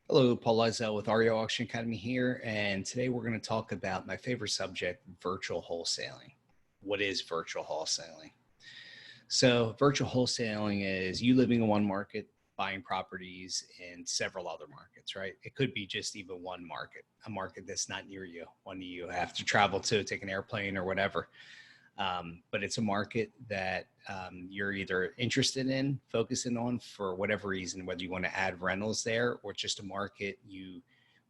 Hello, Paul Lizell with REO Auction Academy here, and today we're going to talk about my favorite subject, virtual wholesaling. What is virtual wholesaling? So virtual wholesaling is you living in one market, buying properties in several other markets, right? It could be just even one market, a market that's not near you, one you have to travel to, take an airplane or whatever. But it's a market that you're either interested in, focusing on for whatever reason, whether you want to add rentals there or just a market you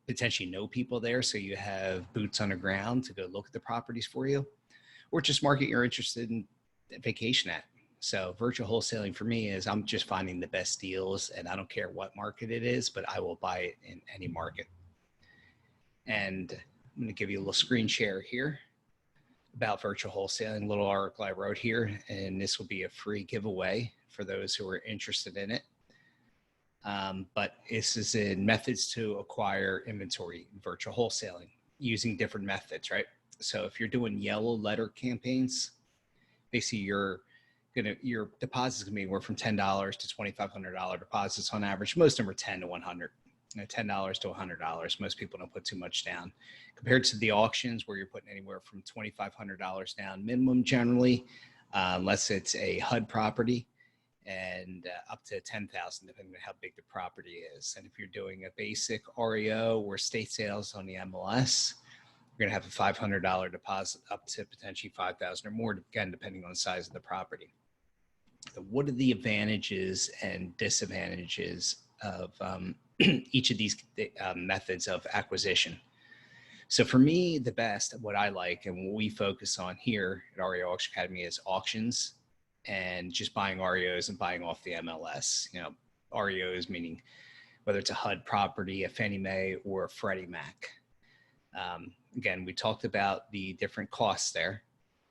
potentially know people there. So you have boots on the ground to go look at the properties for you, or just market you're interested in vacation at. So virtual wholesaling for me is I'm just finding the best deals, and I don't care what market it is, but I will buy it in any market. And I'm going to give you a little screen share here about virtual wholesaling, a little article I wrote here, and this will be a free giveaway for those who are interested in it. But this is in methods to acquire inventory in virtual wholesaling using different methods, right? So if you're doing yellow letter campaigns, basically your deposits can be anywhere from $10 to $2,500 deposits on average. Most of them are 10 to 100. $10 to $100. Most people don't put too much down compared to the auctions where you're putting anywhere from $2,500 down minimum generally, unless it's a HUD property, and up to 10,000 depending on how big the property is. And if you're doing a basic REO or state sales on the MLS, you're going to have a $500 deposit up to potentially 5,000 or more, again, depending on the size of the property. So what are the advantages and disadvantages of each of these methods of acquisition? So for me, the best, what I like and what we focus on here at REO Auction Academy is auctions and just buying REOs and buying off the MLS. You know, REOs meaning whether it's a HUD property, a Fannie Mae, or a Freddie Mac. Again, we talked about the different costs there.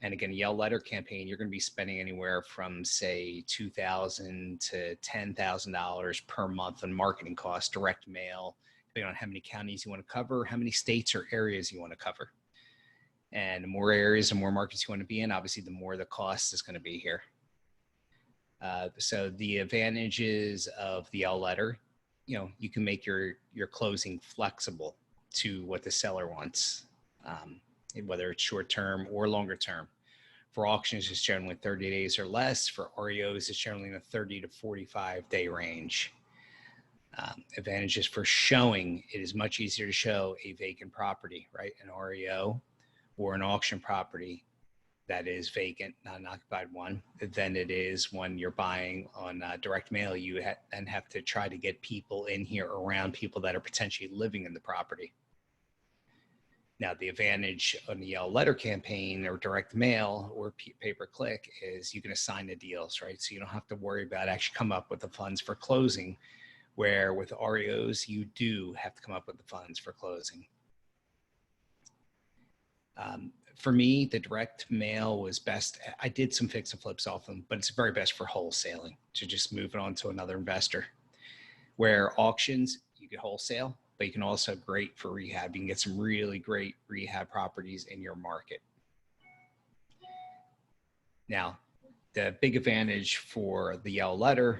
And again, a yellow letter campaign, you're going to be spending anywhere from, say, $2,000 to $10,000 per month on marketing costs, direct mail, depending on how many counties you want to cover, how many states or areas you want to cover. And the more areas and more markets you want to be in, obviously, the more the cost is going to be here. So the advantages of the yellow letter, you know, you can make your closing flexible to what the seller wants, whether it's short term or longer term. For auctions, it's generally 30 days or less. For REOs, it's generally in the 30 to 45 day range. Advantages for showing, it is much easier to show a vacant property, right? An REO or an auction property that is vacant, not an occupied one, than it is when you're buying on direct mail. You then have to try to get people in here around people that are potentially living in the property. Now, the advantage on the yellow letter campaign or direct mail or pay-per-click is you can assign the deals, right? So you don't have to worry about actually come up with the funds for closing, where with REOs, you do have to come up with the funds for closing. For me, the direct mail was best. I did some fix and flips off them, but it's very best for wholesaling to just move it on to another investor. Where auctions, you can wholesale, but you can also great for rehab. You can get some really great rehab properties in your market. Now, the big advantage for the yellow letter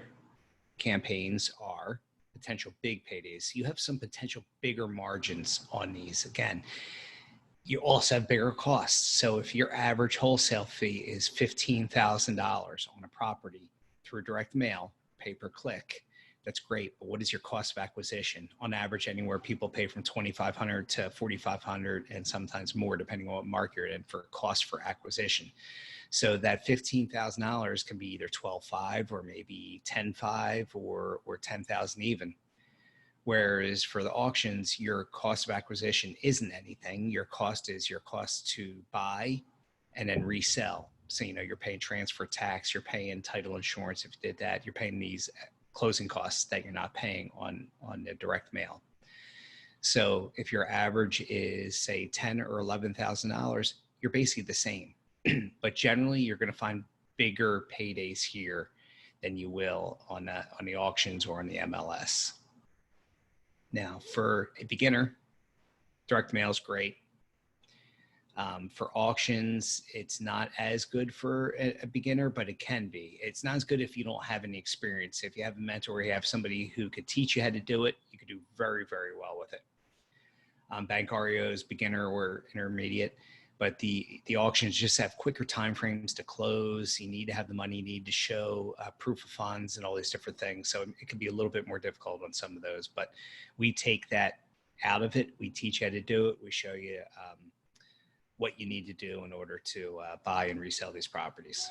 campaigns are potential big paydays. You have some potential bigger margins on these. Again, you also have bigger costs. So if your average wholesale fee is $15,000 on a property through direct mail, pay-per-click, that's great. But what is your cost of acquisition? On average, anywhere people pay from $2,500 to $4,500 and sometimes more, depending on what market you're in, for cost for acquisition. So that $15,000 can be either $12,500 or maybe $10,500 or $10,000 even. Whereas for the auctions, your cost of acquisition isn't anything. Your cost is your cost to buy and then resell. So, you know, you're paying transfer tax, you're paying title insurance. If you did that, you're paying these closing costs that you're not paying on the direct mail. So if your average is, say, $10,000 or $11,000, you're basically the same. But generally, you're going to find bigger paydays here than you will on the auctions or on the MLS. Now, for a beginner, direct mail is great. For auctions, it's not as good for a beginner, but it can be. It's not as good if you don't have any experience. If you have a mentor or you have somebody who could teach you how to do it, you could do very, very well with it. Bank REOs, beginner or intermediate, but the auctions just have quicker timeframes to close. You need to have the money, you need to show proof of funds and all these different things. So it can be a little bit more difficult on some of those, but we take that out of it. We teach you how to do it. We show you what you need to do in order to buy and resell these properties.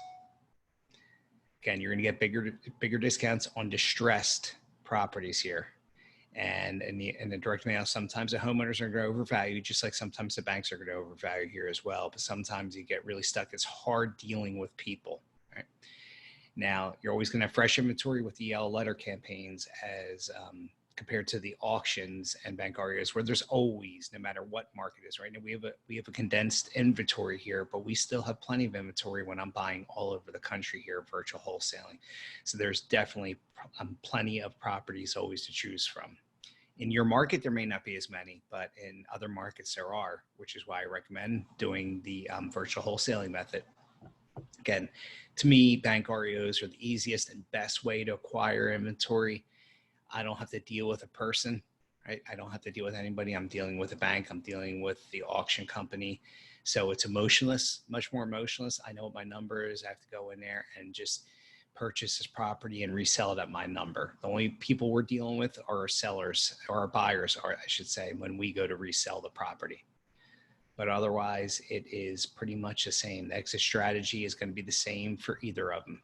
Again, you're going to get bigger discounts on distressed properties here. And in the direct mail, sometimes the homeowners are going to overvalue, just like sometimes the banks are going to overvalue here as well. But sometimes you get really stuck. It's hard dealing with people. Right? Now, you're always going to have fresh inventory with the yellow letter campaigns as compared to the auctions and bank REOs, where there's always, no matter what market is. Right now, we have a condensed inventory here, but we still have plenty of inventory when I'm buying all over the country here, virtual wholesaling. So there's definitely plenty of properties always to choose from. In your market, there may not be as many, but in other markets there are, which is why I recommend doing the virtual wholesaling method. Again, to me, bank REOs are the easiest and best way to acquire inventory. I don't have to deal with a person, right? I don't have to deal with anybody. I'm dealing with a bank. I'm dealing with the auction company. So it's emotionless, much more emotionless. I know what my number is. I have to go in there and just purchase this property and resell it at my number. The only people we're dealing with are our sellers or our buyers, or I should say, when we go to resell the property. But otherwise, it is pretty much the same. The exit strategy is going to be the same for either of them.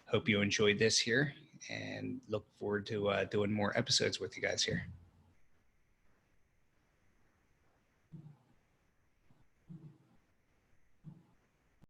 Hope you enjoyed this here and look forward to doing more episodes with you guys here.